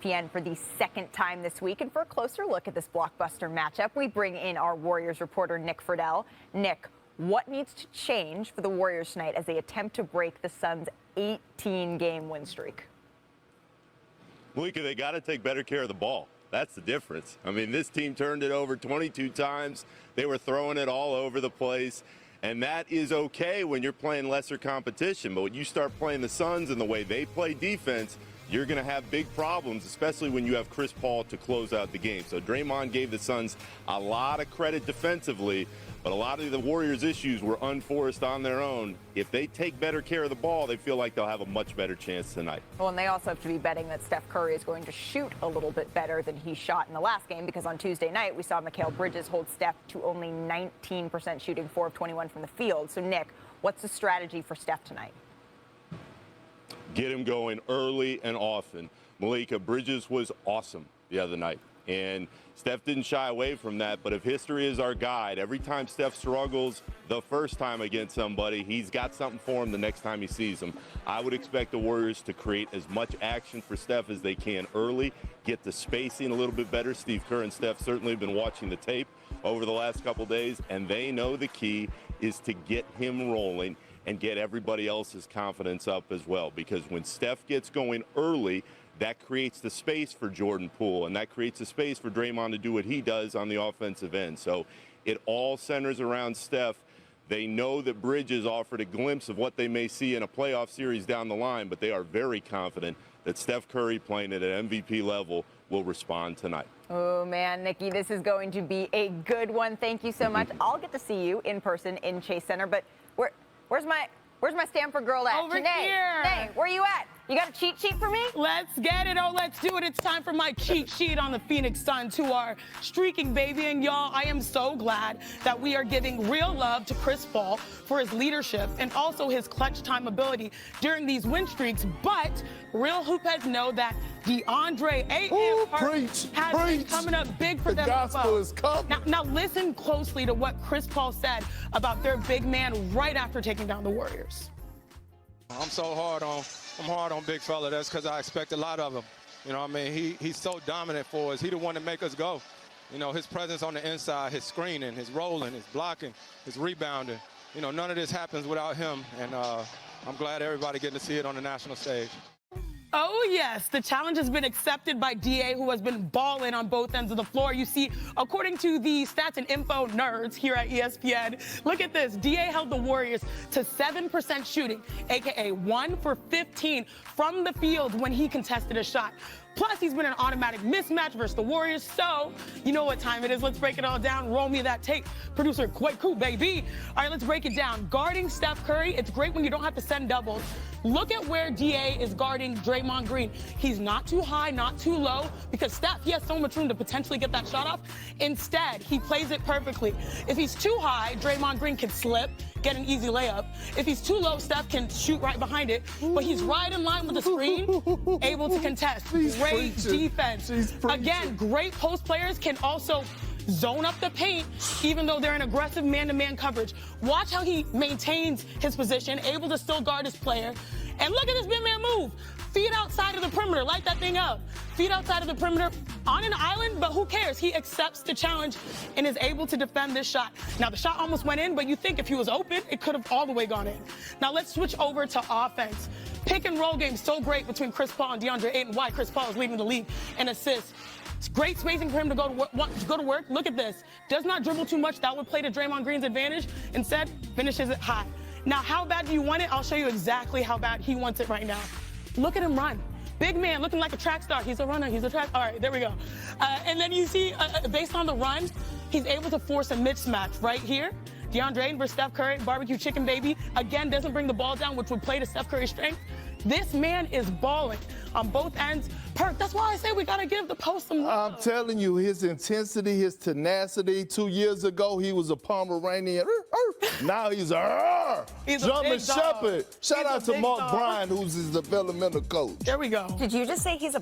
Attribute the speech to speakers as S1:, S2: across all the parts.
S1: ESPN for the second time this week. And for a closer look at this blockbuster matchup, we bring in our Warriors reporter, Nick Friedel. Nick, what needs to change for the Warriors tonight as they attempt to break the Suns' 18-game win streak?
S2: Malika, they got to take better care of the ball. That's the difference. I mean, this team turned it over 22 times. They were throwing it all over the place. And that is okay when you're playing lesser competition. But when you start playing the Suns and the way they play defense, you're going to have big problems, especially when you have Chris Paul to close out the game. So Draymond gave the Suns a lot of credit defensively, but a lot of the Warriors' issues were unforced on their own. If they take better care of the ball, they feel like they'll have a much better chance tonight.
S1: Well, and they also have to be betting that Steph Curry is going to shoot a little bit better than he shot in the last game, because on Tuesday night we saw Mikal Bridges hold Steph to only 19% shooting, 4 of 21 from the field. So, Nick, what's the strategy for Steph tonight?
S2: Get him going early and often. Malika, Bridges was awesome the other night, and Steph didn't shy away from that. But if history is our guide, every time Steph struggles the first time against somebody, he's got something for him the next time he sees him. I would expect the Warriors to create as much action for Steph as they can early, get the spacing a little bit better. Steve Kerr and Steph certainly have been watching the tape over the last couple days, and they know the key is to get him rolling and get everybody else's confidence up as well. Because when Steph gets going early, that creates the space for Jordan Poole, and that creates the space for Draymond to do what he does on the offensive end. So it all centers around Steph. They know that Bridges offered a glimpse of what they may see in a playoff series down the line, but they are very confident that Steph Curry, playing at an MVP level, will respond tonight.
S1: Oh, man, Nikki, this is going to be a good one. Thank you so much. I'll get to see you in person in Chase Center, but where's my Stanford girl at?
S3: Over
S1: Janae,
S3: here.
S1: Janae, where you at? You got a cheat sheet for me?
S3: Let's get it. Oh, let's do it. It's time for my cheat sheet on the Phoenix Suns, who are streaking, baby. And y'all, I am so glad that we are giving real love to Chris Paul for his leadership and also his clutch time ability during these win streaks. But real hoopheads know that DeAndre has been coming up big for them.
S4: The gospel is coming.
S3: Now listen closely to what Chris Paul said about their big man right after taking down the Warriors.
S5: I'm hard on big fella. That's because I expect a lot of him. You know what I mean? He's so dominant for us. He the one to make us go. You know, his presence on the inside, his screening, his rolling, his blocking, his rebounding. You know, none of this happens without him. And I'm glad everybody getting to see it on the national stage.
S3: Oh, yes. The challenge has been accepted by DA, who has been balling on both ends of the floor. You see, according to the stats and info nerds here at ESPN, look at this. DA held the Warriors to 7% shooting, a.k.a. 1 for 15 from the field when he contested a shot. Plus, he's been an automatic mismatch versus the Warriors. So, you know what time it is. Let's break it all down. Roll me that tape. Producer, quite cool, baby. All right, let's break it down. Guarding Steph Curry, it's great when you don't have to send doubles. Look at where DA is guarding Draymond Green. He's not too high, not too low, because Steph, he has so much room to potentially get that shot off. Instead, he plays it perfectly. If he's too high, Draymond Green can slip, get an easy layup. If he's too low, Steph can shoot right behind it. But he's right in line with the screen, able to contest. Great defense. Again, great post players can also zone up the paint, even though they're in aggressive man-to-man coverage. Watch how he maintains his position, able to still guard his player. And look at this big man move. Feet outside of the perimeter. Light that thing up. Feet outside of the perimeter on an island, but who cares? He accepts the challenge and is able to defend this shot. Now, the shot almost went in, but you think if he was open, it could have all the way gone in. Now, let's switch over to offense. Pick and roll game so great between Chris Paul and DeAndre Ayton. Why Chris Paul is leading the league in assists. It's great spacing for him to go to work. Look at this. Does not dribble too much. That would play to Draymond Green's advantage. Instead, finishes it high. Now, how bad do you want it? I'll show you exactly how bad he wants it right now. Look at him run. Big man, looking like a track star. He's a runner. He's a track. All right, there we go. And then you see, based on the run, he's able to force a mismatch right here. DeAndre Ayton versus Steph Curry, barbecue chicken baby. Again, doesn't bring the ball down, which would play to Steph Curry's strength. This man is balling on both ends. That's why I say we got to give the post some love.
S4: I'm telling you, his intensity, his tenacity. 2 years ago, he was a Pomeranian. Now he's a
S3: He's a
S4: German
S3: big dog.
S4: Shepherd. Shout
S3: He's a
S4: out to
S3: big
S4: Mark
S3: dog.
S4: Bryan, who's his developmental coach.
S3: There we go.
S1: Did you just say he was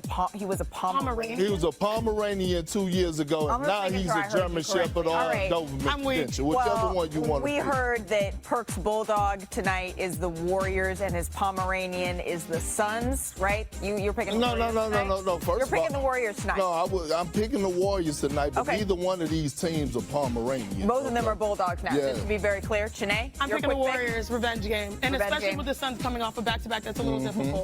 S1: a Pomeranian?
S4: He was a Pomeranian 2 years ago, and
S1: I'm
S4: now
S1: just making
S4: he's
S1: sure I
S4: a
S1: heard
S4: German
S1: you correctly.
S4: Shepherd or
S1: All
S4: a
S1: right.
S4: Doberman
S3: I'm weak.
S4: Pinscher, whichever one you want to
S1: we
S4: pick.
S1: heard that Perk's Bulldog tonight is the Warriors and his Pomeranian is the Suns, right? You're picking the Warriors tonight?
S4: No. First
S1: You're
S4: of all,
S1: picking the Warriors tonight.
S4: No, I'm picking the Warriors tonight, but
S1: Okay.
S4: neither one of these teams are Pomeranian.
S1: Both of them are Bulldogs now.
S4: Yeah.
S1: Just to be very clear, Chene,
S3: I'm
S1: your
S3: picking the
S1: quick pick?
S3: Warriors revenge game. And
S1: Revenge
S3: especially
S1: game.
S3: with the Suns coming off a back-to-back, that's a little difficult.